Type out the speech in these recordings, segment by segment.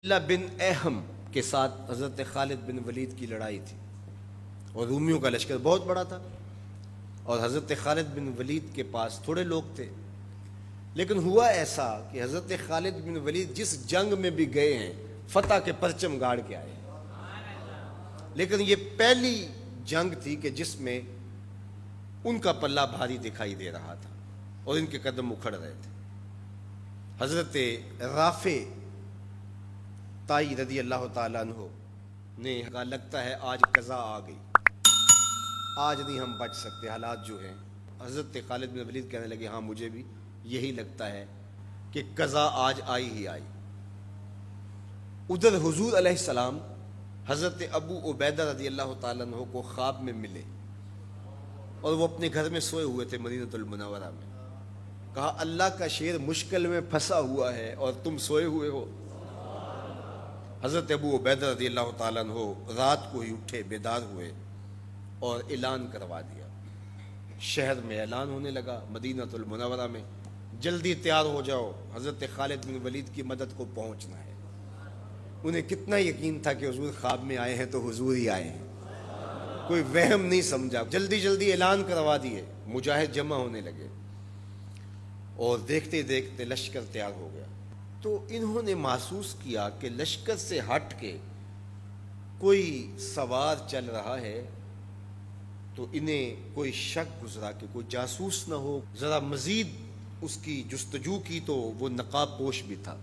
اللہ بن اہم کے ساتھ حضرت خالد بن ولید کی لڑائی تھی اور رومیوں کا لشکر بہت بڑا تھا اور حضرت خالد بن ولید کے پاس تھوڑے لوگ تھے. لیکن ہوا ایسا کہ حضرت خالد بن ولید جس جنگ میں بھی گئے ہیں فتح کے پرچم گاڑ کے آئے, لیکن یہ پہلی جنگ تھی کہ جس میں ان کا پلہ بھاری دکھائی دے رہا تھا اور ان کے قدم اکھڑ رہے تھے. حضرت رافع تائی رضی اللہ تعالیٰ عنہ نے کہا لگتا ہے آج قضا آ گئی, آج نہیں ہم بچ سکتے, حالات جو ہیں. حضرت خالد بن ولید کہنے لگے ہاں مجھے بھی یہی لگتا ہے کہ قضا آج آئی ہی آئی. ادھر حضور علیہ السلام حضرت ابو عبیدہ رضی اللہ تعالیٰ عنہ کو خواب میں ملے اور وہ اپنے گھر میں سوئے ہوئے تھے مدینہ المنورہ میں. کہا اللہ کا شیر مشکل میں پھنسا ہوا ہے اور تم سوئے ہوئے ہو. حضرت ابو عبیدہ رضی اللہ تعالیٰ عنہ رات کو ہی اٹھے, بیدار ہوئے اور اعلان کروا دیا. شہر میں اعلان ہونے لگا مدینہ المنورہ میں, جلدی تیار ہو جاؤ, حضرت خالد بن ولید کی مدد کو پہنچنا ہے. انہیں کتنا یقین تھا کہ حضور خواب میں آئے ہیں تو حضور ہی آئے ہیں, کوئی وہم نہیں سمجھا. جلدی جلدی اعلان کروا دیے, مجاہد جمع ہونے لگے اور دیکھتے دیکھتے لشکر تیار ہو گیا. تو انہوں نے محسوس کیا کہ لشکر سے ہٹ کے کوئی سوار چل رہا ہے, تو انہیں کوئی شک گزرا کہ کوئی جاسوس نہ ہو. ذرا مزید اس کی جستجو کی تو وہ نقاب پوش بھی تھا,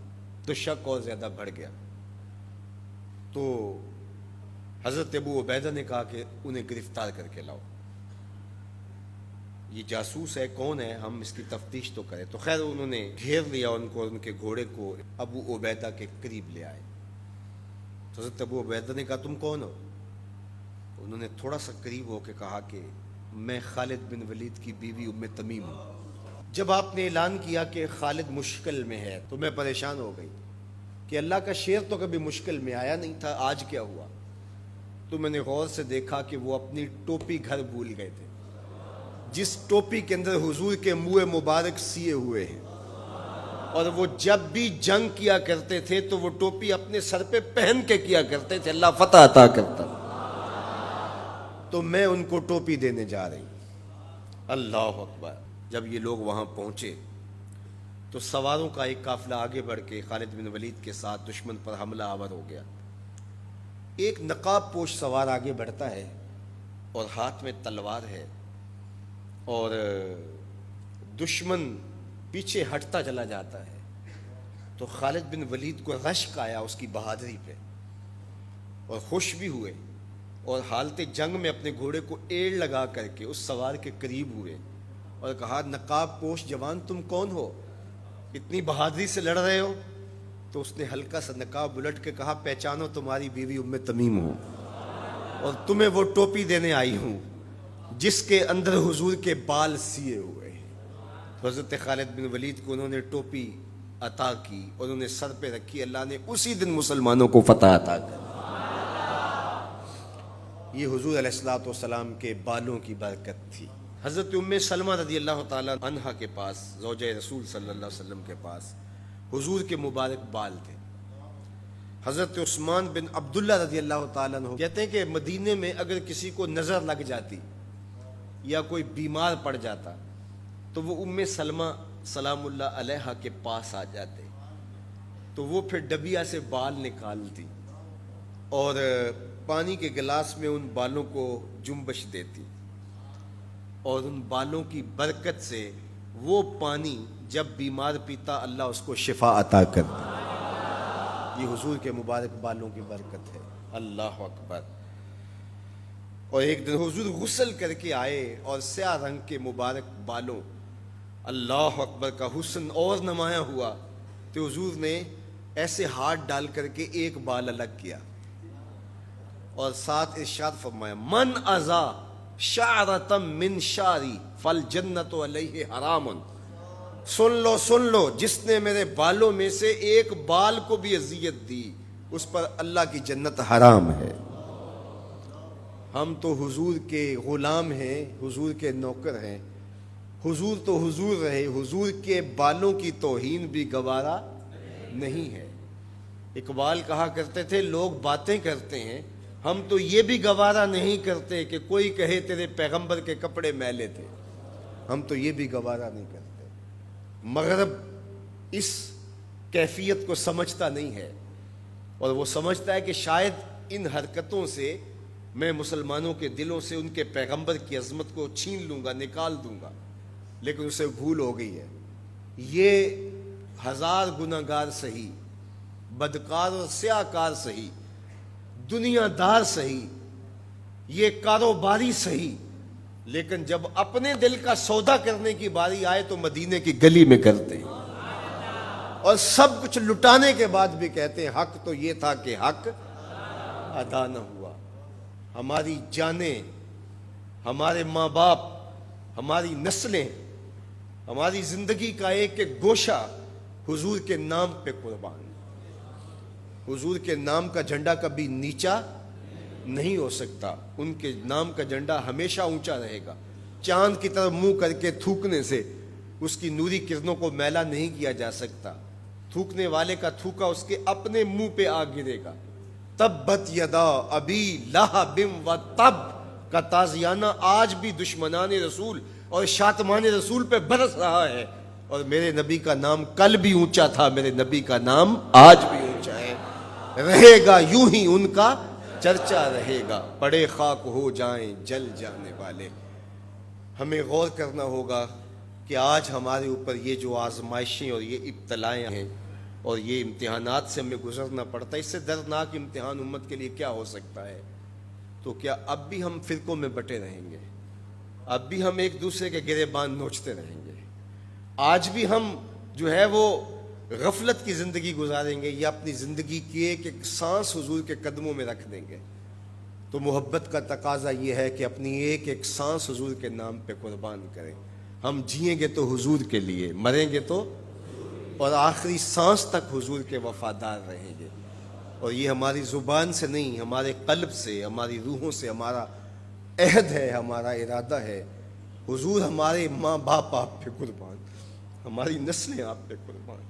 تو شک اور زیادہ بڑھ گیا. تو حضرت ابو عبیدہ نے کہا کہ انہیں گرفتار کر کے لاؤ, یہ جاسوس ہے, کون ہے, ہم اس کی تفتیش تو کریں. تو خیر انہوں نے گھیر لیا ان کو, ان کے گھوڑے کو ابو عبیدہ کے قریب لے آئے. تو حضرت ابو عبیدہ نے کہا تم کون ہو؟ انہوں نے تھوڑا سا قریب ہو کے کہا کہ میں خالد بن ولید کی بیوی ام تمیم ہوں. جب آپ نے اعلان کیا کہ خالد مشکل میں ہے تو میں پریشان ہو گئی کہ اللہ کا شیر تو کبھی مشکل میں آیا نہیں تھا, آج کیا ہوا؟ تو میں نے غور سے دیکھا کہ وہ اپنی ٹوپی گھر بھول گئے تھے, جس ٹوپی کے اندر حضور کے منہ مبارک سیے ہوئے ہیں, اور وہ جب بھی جنگ کیا کرتے تھے تو وہ ٹوپی اپنے سر پہ پہن کے کیا کرتے تھے, اللہ فتح عطا کرتا. تو میں ان کو ٹوپی دینے جا رہی. اللہ اکبر. جب یہ لوگ وہاں پہنچے تو سواروں کا ایک قافلہ آگے بڑھ کے خالد بن ولید کے ساتھ دشمن پر حملہ آور ہو گیا. ایک نقاب پوش سوار آگے بڑھتا ہے اور ہاتھ میں تلوار ہے, اور دشمن پیچھے ہٹتا چلا جاتا ہے. تو خالد بن ولید کو رشک آیا اس کی بہادری پہ, اور خوش بھی ہوئے, اور حالت جنگ میں اپنے گھوڑے کو ایڑ لگا کر کے اس سوار کے قریب ہوئے اور کہا نقاب پوش جوان تم کون ہو, اتنی بہادری سے لڑ رہے ہو؟ تو اس نے ہلکا سا نقاب الٹ کے کہا پہچانو تمہاری بیوی ام تمیم ہوں, اور تمہیں وہ ٹوپی دینے آئی ہوں جس کے اندر حضور کے بال سیے ہوئے ہیں. تو حضرت خالد بن ولید کو انہوں نے ٹوپی عطا کی اور انہوں نے سر پہ رکھی. اللہ نے اسی دن مسلمانوں کو فتح عطا کر. یہ حضور علیہ الصلوۃ والسلام کے بالوں کی برکت تھی. حضرت ام سلمہ رضی اللہ تعالیٰ عنہا کے پاس, زوجہ رسول صلی اللہ علیہ وسلم کے پاس حضور کے مبارک بال تھے. حضرت عثمان بن عبداللہ رضی اللہ تعالیٰ عنہ کہتے ہیں کہ مدینے میں اگر کسی کو نظر لگ جاتی یا کوئی بیمار پڑ جاتا تو وہ ام سلمہ سلام اللہ علیہا کے پاس آ جاتے, تو وہ پھر ڈبیا سے بال نکالتی اور پانی کے گلاس میں ان بالوں کو جنبش دیتی, اور ان بالوں کی برکت سے وہ پانی جب بیمار پیتا اللہ اس کو شفا عطا کرتا. یہ حضور کے مبارک بالوں کی برکت ہے. اللہ اکبر. اور ایک دن حضور غسل کر کے آئے اور سیاہ رنگ کے مبارک بالوں, اللہ اکبر, کا حسن اور نمایاں ہوا. تو حضور نے ایسے ہاتھ ڈال کر کے ایک بال الگ کیا اور ساتھ ارشاد فرمایا من ازا شعرۃ من شعری فالجنۃ علیہ حرام. سن لو جس نے میرے بالوں میں سے ایک بال کو بھی اذیت دی اس پر اللہ کی جنت حرام ہے. ہم تو حضور کے غلام ہیں, حضور کے نوکر ہیں. حضور تو حضور رہے, حضور کے بالوں کی توہین بھی گوارا نہیں ہے. اقبال کہا کرتے تھے لوگ باتیں کرتے ہیں، ہم تو یہ بھی گوارا نہیں کرتے کہ کوئی کہے تیرے پیغمبر کے کپڑے میلے تھے، ہم تو یہ بھی گوارا نہیں کرتے۔ مغرب اس کیفیت کو سمجھتا نہیں ہے، اور وہ سمجھتا ہے کہ شاید ان حرکتوں سے میں مسلمانوں کے دلوں سے ان کے پیغمبر کی عظمت کو چھین لوں گا، نکال دوں گا، لیکن اسے بھول ہو گئی ہے۔ یہ ہزار گناہ گار سہی، بدکار اور سیاہ کار سہی، دنیا دار سہی، یہ کاروباری سہی، لیکن جب اپنے دل کا سودا کرنے کی باری آئے تو مدینے کی گلی میں کرتے ہیں، اور سب کچھ لٹانے کے بعد بھی کہتے ہیں حق تو یہ تھا کہ حق ادا نہ ہوا۔ ہماری جانیں، ہمارے ماں باپ، ہماری نسلیں، ہماری زندگی کا ایک ایک گوشہ حضور کے نام پہ قربان۔ حضور کے نام کا جھنڈا کبھی نیچا نہیں ہو سکتا، ان کے نام کا جھنڈا ہمیشہ اونچا رہے گا۔ چاند کی طرف منہ کر کے تھوکنے سے اس کی نوری کرنوں کو میلا نہیں کیا جا سکتا، تھوکنے والے کا تھوکا اس کے اپنے منہ پہ آ گرے گا۔ تبت یدا ابی لہب و تب کا تازیانہ آج بھی دشمنان رسول اور شاتمان رسول پہ برس رہا ہے، اور میرے نبی کا نام کل بھی اونچا تھا، میرے نبی کا نام آج بھی اونچا ہے، رہے گا یوں ہی ان کا چرچا رہے گا، پڑے خاک ہو جائیں جل جانے والے۔ ہمیں غور کرنا ہوگا کہ آج ہمارے اوپر یہ جو آزمائشیں اور یہ ابتلائیں ہیں اور یہ امتحانات سے ہمیں گزرنا پڑتا ہے، اس سے دردناک امتحان امت کے لیے کیا ہو سکتا ہے؟ تو کیا اب بھی ہم فرقوں میں بٹے رہیں گے؟ اب بھی ہم ایک دوسرے کے گریبان نوچتے رہیں گے؟ آج بھی ہم جو ہے وہ غفلت کی زندگی گزاریں گے، یا اپنی زندگی کی ایک ایک سانس حضور کے قدموں میں رکھ دیں گے؟ تو محبت کا تقاضا یہ ہے کہ اپنی ایک ایک سانس حضور کے نام پہ قربان کریں۔ ہم جئیں گے تو حضور کے لیے، مریں گے تو، اور آخری سانس تک حضور کے وفادار رہیں گے۔ اور یہ ہماری زبان سے نہیں، ہمارے قلب سے، ہماری روحوں سے ہمارا عہد ہے، ہمارا ارادہ ہے۔ حضور ہمارے ماں باپ آپ پہ قربان، ہماری نسلیں آپ پہ قربان۔